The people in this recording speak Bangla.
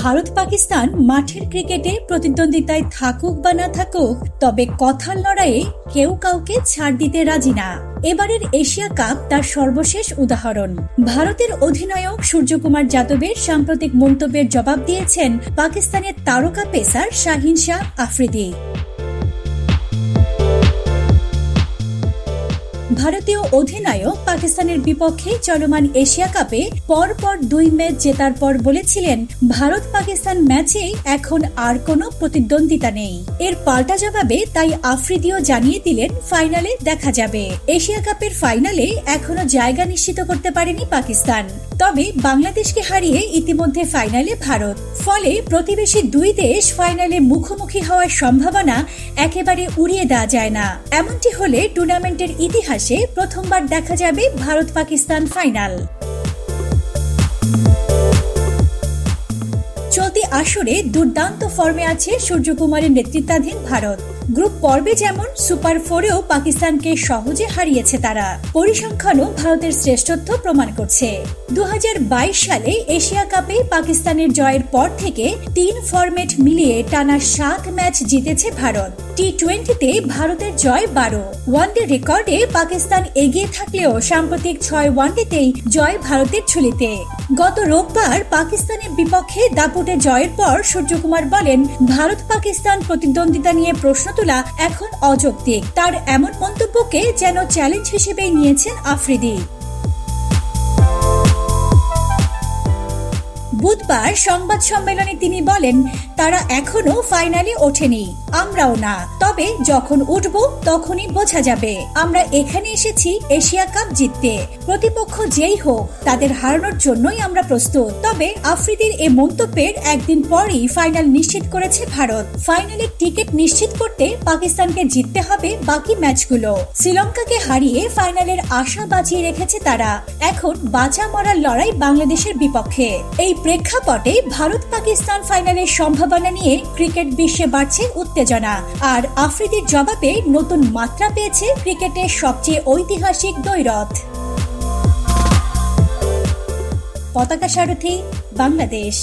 ভারত পাকিস্তান মাঠের ক্রিকেটে প্রতিদ্বন্দ্বিতায় থাকুক বা না থাকুক, তবে কথার লড়াইয়ে কেউ কাউকে ছাড় দিতে রাজি না। এবারের এশিয়া কাপ তার সর্বশেষ উদাহরণ। ভারতের অধিনায়ক সূর্যকুমার যাদবের সাম্প্রতিক মন্তব্যের জবাব দিয়েছেন পাকিস্তানের তারকা পেসার শাহিন শাহ আফ্রিদি। ভারতীয় অধিনায়ক পাকিস্তানের বিপক্ষে চলমান এশিয়া কাপে পরপর 2 ম্যাচ জেতার পর বলেছিলেন, ভারত পাকিস্তান ম্যাচে এখন আর কোনো প্রতিদ্বন্দ্বিতা নেই। এর পাল্টা জবাবে তাই আফ্রিদিও জানিয়ে দিলেন, ফাইনালে দেখা যাবে। এশিয়া কাপের ফাইনালে এখনো জায়গা নিশ্চিত করতে পারেনি পাকিস্তান, তবে বাংলাদেশকে হারিয়ে ইতিমধ্যে ফাইনালে ভারত। ফলে প্রতিবেশী 2 দেশ ফাইনালে মুখোমুখি হওয়ার সম্ভাবনা একেবারে উড়িয়ে দেওয়া যায় না। এমনটি হলে টুর্নামেন্টের ইতিহাসে প্রথমবার দেখা যাবে ভারত পাকিস্তান ফাইনাল। চলতি আসরে দুর্দান্ত ফর্মে আছে সূর্যকুমারের নেতৃত্বাধীন ভারত। গ্রুপ পর্বে যেমন সুপার 4-এও পাকিস্তানকে সহজে হারিয়েছে তারা। পরিসংখ্যানও ভারতের শ্রেষ্ঠত্ব প্রমাণ করছে। 2022 সালে এশিয়া কাপে পাকিস্তানের জয়ের পর থেকে 3 ফরম্যাট মিলিয়ে টানা 7 ম্যাচ জিতেছে ভারত। টি20তে ভারতের জয় 12। ওয়ানডে রেকর্ডে পাকিস্তান এগিয়ে থাকলেও সাম্প্রতিক 6 ওয়ানডেতেই জয় ভারতের ঝুলিতে। গত রোববার পাকিস্তানের বিপক্ষে দাপুটে জয়ের পর সূর্যকুমার বলেন, ভারত পাকিস্তান প্রতিদ্বন্দ্বিতা নিয়ে প্রশ্ন তোলা এখন অযৌক্তিক। তার এমন মন্তব্যকে যেন চ্যালেঞ্জ হিসেবেই নিয়েছেন আফ্রিদি। বুধবার সংবাদ সম্মেলনে তিনি বলেন, তারা এখনো ফাইনালে ওঠেনি, আমরাও না। তবে যখন উঠব তখনই বোঝা যাবে। আমরা এখানে এসেছি এশিয়া কাপ জিততে। প্রতিপক্ষ যেই হোক তাদের হারানোর জন্যই আমরা প্রস্তুত। তবে আফ্রিদির এই মন্তব্যের একদিন পরই ফাইনাল নিশ্চিত করেছে ভারত। ফাইনালের টিকিট নিশ্চিত করতে পাকিস্তানকে জিততে হবে বাকি ম্যাচগুলো। শ্রীলঙ্কাকে হারিয়ে ফাইনালের আশা বাঁচিয়ে রেখেছে তারা। এখন বাঁচা মরার লড়াই বাংলাদেশের বিপক্ষে। এই প্রেক্ষাপটে ভারত পাকিস্তান ফাইনালের সম্ভাবনা নিয়ে ক্রিকেট বিশ্বে বাড়ছে উত্তেজনা। আর আফ্রিদির জবাবে নতুন মাত্রা পেয়েছে ক্রিকেটের সবচেয়ে ঐতিহাসিক দ্বৈরথ। পতাকা সারথি, বাংলাদেশ।